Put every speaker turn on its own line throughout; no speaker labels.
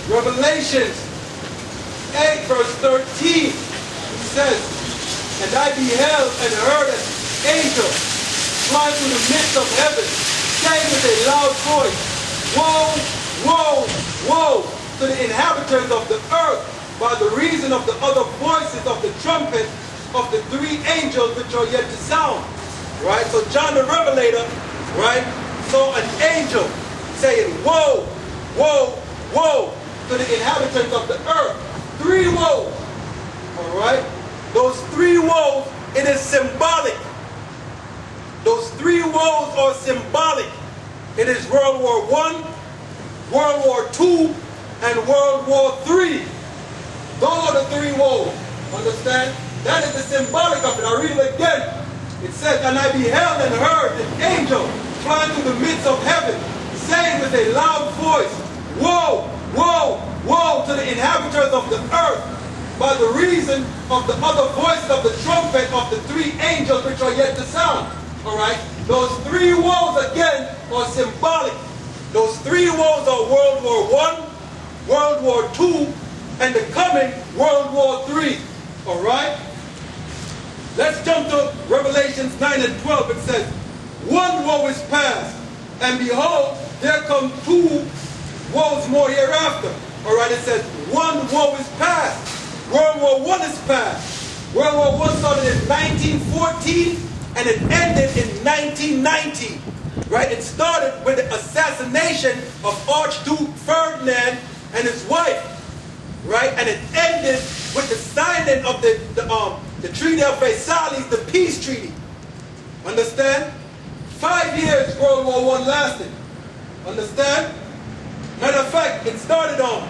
Revelations 8 verse 13 says, "And I beheld and heard an angel fly through the midst of heaven, saying with a loud voice, Woe, woe, woe to the inhabitants of the earth by the reason of the other voices of the trumpet of the three angels which are yet to sound." Right? So John the Revelator, right, saw an angel saying, "Woe, woe, woe to the inhabitants of the earth." Three woes. All right? Those three woes, it is symbolic. Those three woes are symbolic. It is World War I, World War II, and World War III. Those are the three woes. Understand? That is the symbolic of it. I'll read it again. It says, "And I beheld and heard an angel flying through the midst of heaven, saying with a loud voice, Woe, woe, woe to the inhabitants of the earth, by the reason of the other voices of the trumpet of the three angels which are yet to sound." All right? Those three woes again are symbolic. Those three woes are World War I, World War II, and the coming World War III. All right? Let's jump to Revelations 9 and 12. It says, "One woe is past, and behold, there come two woes more hereafter." All right, it says, one woe is past. World War I is past. World War I started in 1914, and it ended in 1919. Right? It started with the assassination of Archduke Ferdinand and his wife. Right? And it ended with the signing of the Treaty of Versailles, the peace treaty. Understand? 5 years World War I lasted. Understand? Matter of fact, it started on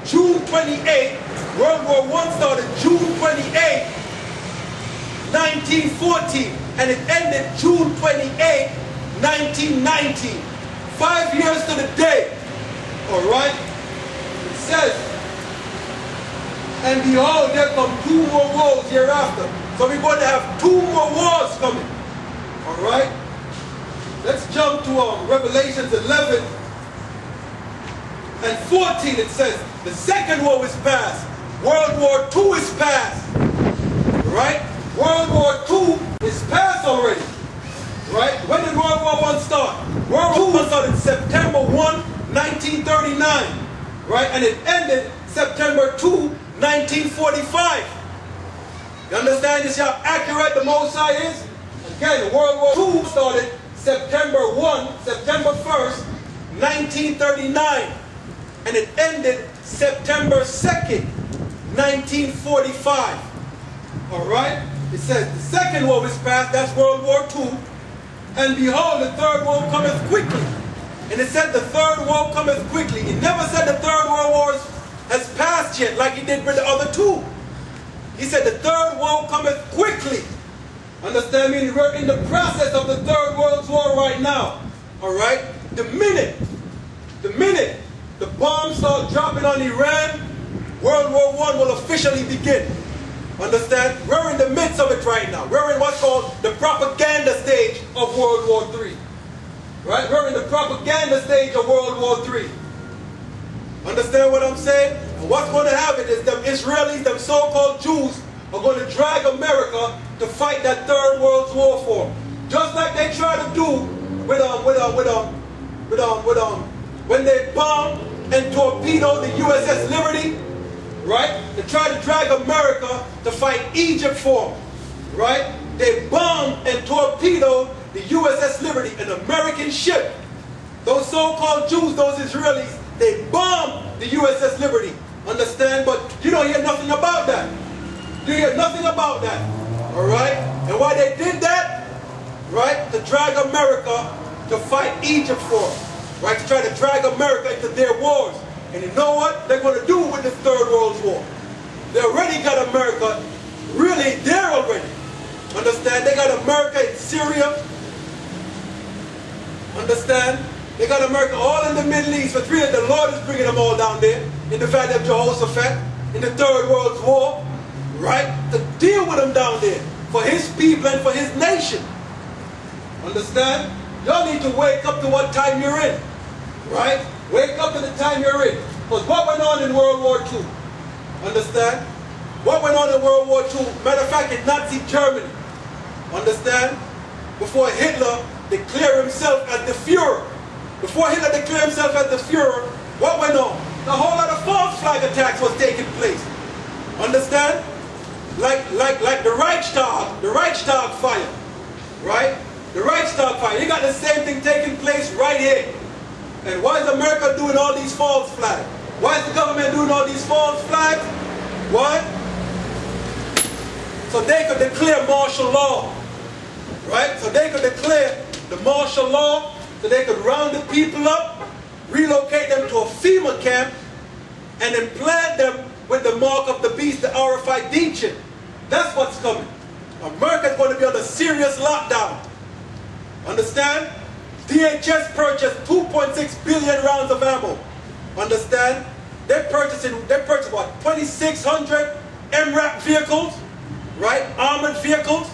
June 28. World War I started June 28, 1914, and it ended June 28, 1919. 5 years to the day. All right? It says, "And behold, there come two more wars hereafter." So we're going to have two more wars coming. All right? Let's jump to Revelations 11 and 14. It says, "The second war is past. World War II is past." Right? World War II is past already. Right? When did World War I start? World War I started September 1, 1939. Right? And it ended September 2, 1945. You understand this? How accurate the Most High is? Again, World War II started September 1st, 1939. And it ended September 2nd, 1945. All right? It says, "The second woe is past," that's World War II. "And behold, the third woe cometh quickly." And it said the third woe cometh quickly. It never said the third world war has passed yet, like he did with the other two. He said the third woe cometh quickly. Understand me? We're in the process of the third world war right now. All right? The minute the bombs start dropping on Iran, World War I will officially begin. Understand? We're in the midst of it right now. We're in what's called the propaganda stage of World War III. Right? We're in the propaganda stage of World War III. Understand what I'm saying? And what's going to happen is them Israelis, them so-called Jews, are going to drag America to fight that third world war for them. Just like they try to do when they bombed and torpedoed the USS Liberty, right? They tried to drag America to fight Egypt for them, right? They bombed and torpedoed the USS Liberty, an American ship. Those so-called Jews, those Israelis, they bombed the USS Liberty. Understand? But you don't hear nothing about that. You hear nothing about that. All right? And why they did that? Right? To drag America to fight Egypt for them. Right? To try to drag America into their wars. And you know what they're going to do with the Third World War? They already got America really there already. Understand? They got America in Syria. Understand? They got America all in the Middle East. For 3 years, the Lord is bringing them all down there. In the Valley of Jehoshaphat. In the Third World War. Right? To deal with them down there. For his people and for his nation. Understand? Y'all need to wake up to what time you're in. Right? Wake up to the time you're in. Because what went on in World War II? Understand? What went on in World War II? Matter of fact, in Nazi Germany. Understand? Before Hitler declared himself as the Führer. Before Hitler declared himself as the Führer, what went on? A whole lot of false flag attacks was taking place. Understand? Like the Reichstag fire. Right? The Reichstag fire. You got the same thing taking place right here. And why is America doing all these false flags? Why is the government doing all these false flags? Why? So they could declare martial law. Right? So they could declare the martial law, so they could round the people up, relocate them to a FEMA camp, and implant them with the mark of the beast, the RFID chip. That's what's coming. America's going to be on a serious lockdown. Understand? DHS purchased 2.6 billion rounds of ammo. Understand? They purchased what, 2,600 MRAP vehicles, right? Armored vehicles,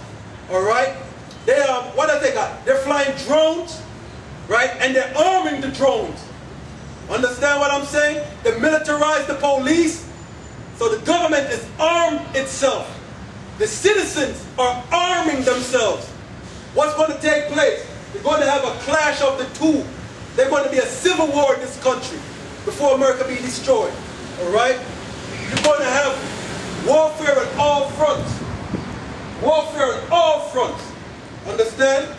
all right? They what have they got? They're flying drones, right? And they're arming the drones. Understand what I'm saying? They militarized the police, so the government is armed itself. The citizens are arming themselves. What's going to take place? We're going to have a clash of the two. There's going to be a civil war in this country before America be destroyed. All right? You're going to have warfare on all fronts. Warfare on all fronts. Understand?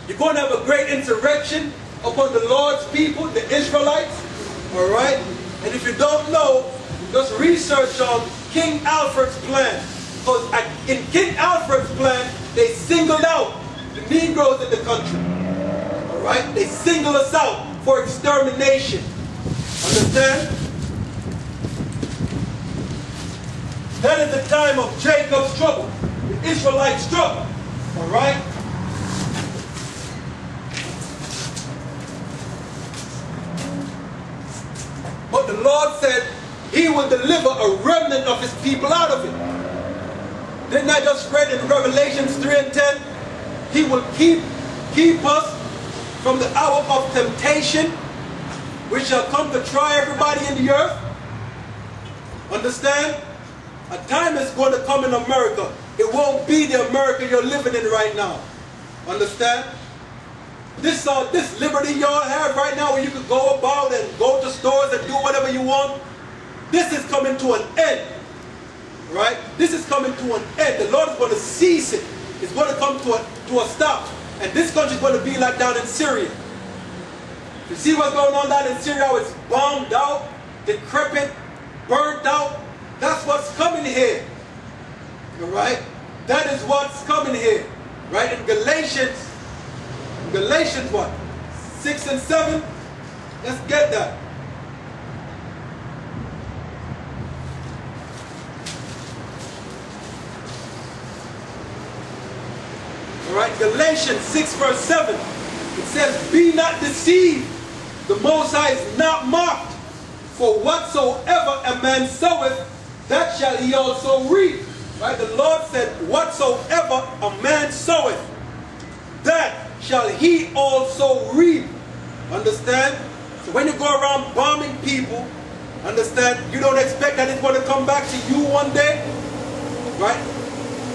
You're going to have a great insurrection upon the Lord's people, the Israelites. All right? And if you don't know, just research on King Alfred's plan. Because in King Alfred's plan, they singled out the Negroes in the country. All right? They singled us out for extermination. Understand? That is the time of Jacob's trouble, the Israelites' trouble. All right? But the Lord said He will deliver a remnant of His people out of it. Didn't I just read in Revelations 3 and 10? He will keep us from the hour of temptation, which shall come to try everybody in the earth. Understand? A time is going to come in America. It won't be the America you're living in right now. Understand? This liberty y'all have right now where you can go about and go to stores and do whatever you want, this is coming to an end. Right? This is coming to an end. The Lord is going to cease it. It's going to come to a stop. And this country is going to be like down in Syria. You see what's going on down in Syria? How it's bombed out, decrepit, burnt out. That's what's coming here. Alright? That is what's coming here. Right? In Galatians what? 6 and 7? Let's get that. Alright, Galatians 6 verse 7. It says, be not deceived. The Most High is not mocked. For whatsoever a man soweth, that shall he also reap. Right? The Lord said, whatsoever a man soweth, that shall he also reap. Understand? So when you go around bombing people, understand, you don't expect that it's going to come back to you one day. Right?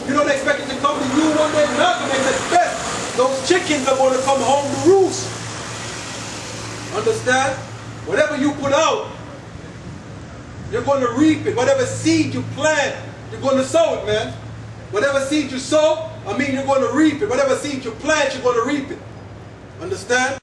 You don't expect it to come to you one day. Nothing makes it best. Those chickens are going to come home to roost. Understand? Whatever you put out, you're going to reap it. Whatever seed you plant, you're going to sow it, man. Whatever seed you sow, you're going to reap it. Whatever seed you plant, you're going to reap it. Understand?